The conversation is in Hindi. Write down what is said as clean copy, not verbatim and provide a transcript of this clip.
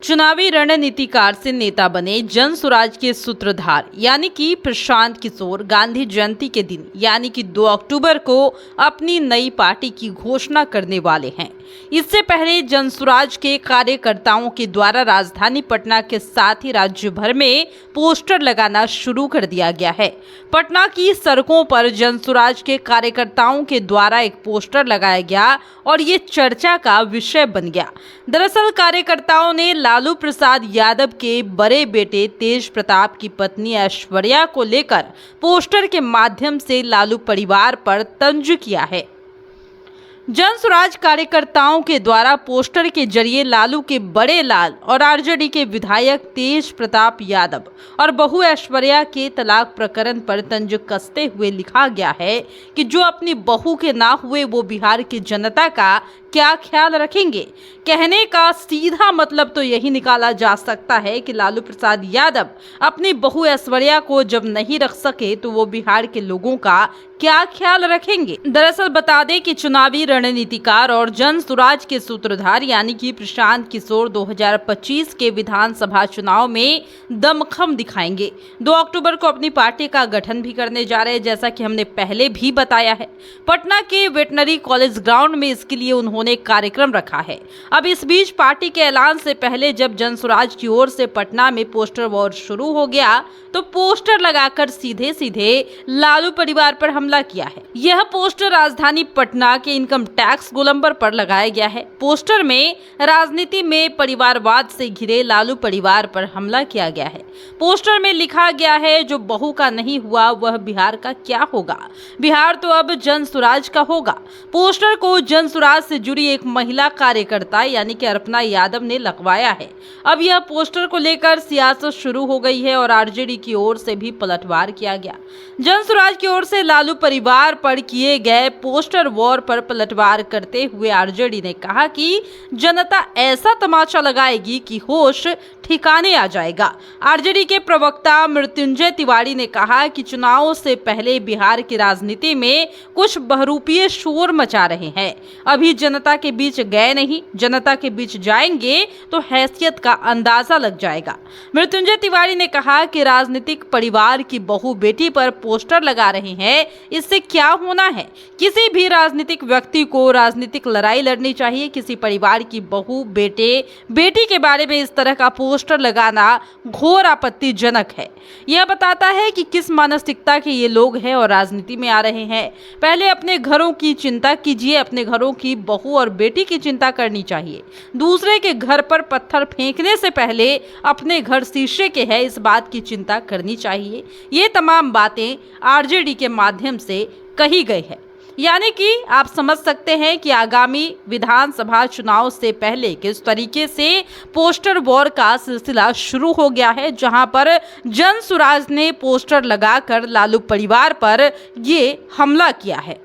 चुनावी रणनीतिकार से नेता बने जन स्वराज के सूत्रधार यानी कि प्रशांत किशोर गांधी जयंती के दिन यानी कि 2 अक्टूबर को अपनी नई पार्टी की घोषणा करने वाले हैं। इससे पहले जन स्वराज के कार्यकर्ताओं के द्वारा राजधानी पटना के साथ ही राज्य भर में पोस्टर लगाना शुरू कर दिया गया है। पटना की सड़कों पर जन स्वराज के कार्यकर्ताओं के द्वारा एक पोस्टर लगाया गया और ये चर्चा का विषय बन गया। दरअसल कार्यकर्ताओं ने लालू प्रसाद यादव के बड़े बेटे तेज प्रताप की पत्नी ऐश्वर्या को लेकर पोस्टर के माध्यम से लालू परिवार पर तंज किया है। जन स्वराज कार्यकर्ताओं के द्वारा पोस्टर के जरिए लालू के बड़े लाल और आरजेडी के विधायक तेज प्रताप यादव और बहू ऐश्वर्या के तलाक प्रकरण पर तंज कसते हुए लिखा गया है कि जो अपनी बहू के ना हुए वो बिहार की जनता का क्या ख्याल रखेंगे। कहने का सीधा मतलब तो यही निकाला जा सकता है कि लालू प्रसाद यादव अपनी बहू ऐश्वर्या को जब नहीं रख सके तो वो बिहार के लोगों का क्या ख्याल रखेंगे। दरअसल बता दें कि चुनावी रणनीतिकार और जन स्वराज के सूत्रधार यानी कि प्रशांत किशोर 2025 के विधानसभा चुनाव में दमखम दिखाएंगे। 2 अक्टूबर को अपनी पार्टी का गठन भी करने जा रहे हैं, जैसा कि हमने पहले भी बताया है। पटना के वेटनरी कॉलेज ग्राउंड में इसके लिए उन्होंने कार्यक्रम रखा है। अब इस बीच पार्टी के ऐलान से पहले जब जन स्वराज की ओर से पटना में पोस्टर वॉर शुरू हो गया तो पोस्टर लगाकर सीधे सीधे लालू परिवार पर हमला किया है। यह पोस्टर राजधानी पटना के इनकम टैक्स गोलंबर पर लगाया गया है। पोस्टर में राजनीति में परिवारवाद से घिरे लालू परिवार पर हमला किया गया है। पोस्टर में लिखा गया है जो बहू का नहीं हुआ वह बिहार का क्या होगा, बिहार तो अब जन स्वराज का होगा। पोस्टर को जन स्वराज से जुड़ी एक महिला कार्यकर्ता यानी कि अर्पणा यादव ने लगवाया है। अब यह पोस्टर को लेकर सियासत शुरू हो गई है और आरजेडी की ओर से भी पलटवार किया गया। जन स्वराज की ओर से लालू परिवार पर किए गए पोस्टर वॉर पर पलटवार करते हुए आरजेडी ने कहा कि जनता ऐसा तमाचा लगाएगी कि होश ठिकाने आ जाएगा। आरजेडी के प्रवक्ता मृत्युंजय तिवारी ने कहा कि चुनावों से पहले बिहार की राजनीति में कुछ बहरूपीय शोर मचा रहे हैं। अभी जनता के बीच गए नहीं, जनता के बीच जाएंगे तो हैसियत का अंदाजा लग जाएगा। मृत्युंजय तिवारी ने कहा कि राजनीतिक परिवार की बहू बेटी पर पोस्टर लगा रहे हैं, इससे क्या होना है। किसी भी राजनीतिक व्यक्ति को राजनीतिक लड़ाई लड़नी चाहिए। किसी परिवार की बहू बेटी के बारे में इस तरह का पोस्टर लगाना घोर आपत्तिजनक है। यह बताता है कि किस मानसिकता के ये लोग हैं और राजनीति में आ रहे हैं। पहले अपने घरों की चिंता कीजिए, अपने घरों की बहू और बेटी की चिंता करनी चाहिए। दूसरे के घर पर पत्थर फेंकने से पहले अपने घर शीशे के है, इस बात की चिंता करनी चाहिए। ये तमाम बातें आरजेडी के माध्यम से कही गई है। यानी कि आप समझ सकते हैं कि आगामी विधानसभा चुनाव से पहले किस तरीके से पोस्टर वॉर का सिलसिला शुरू हो गया है, जहां पर जन स्वराज ने पोस्टर लगाकर लालू परिवार पर ये हमला किया है।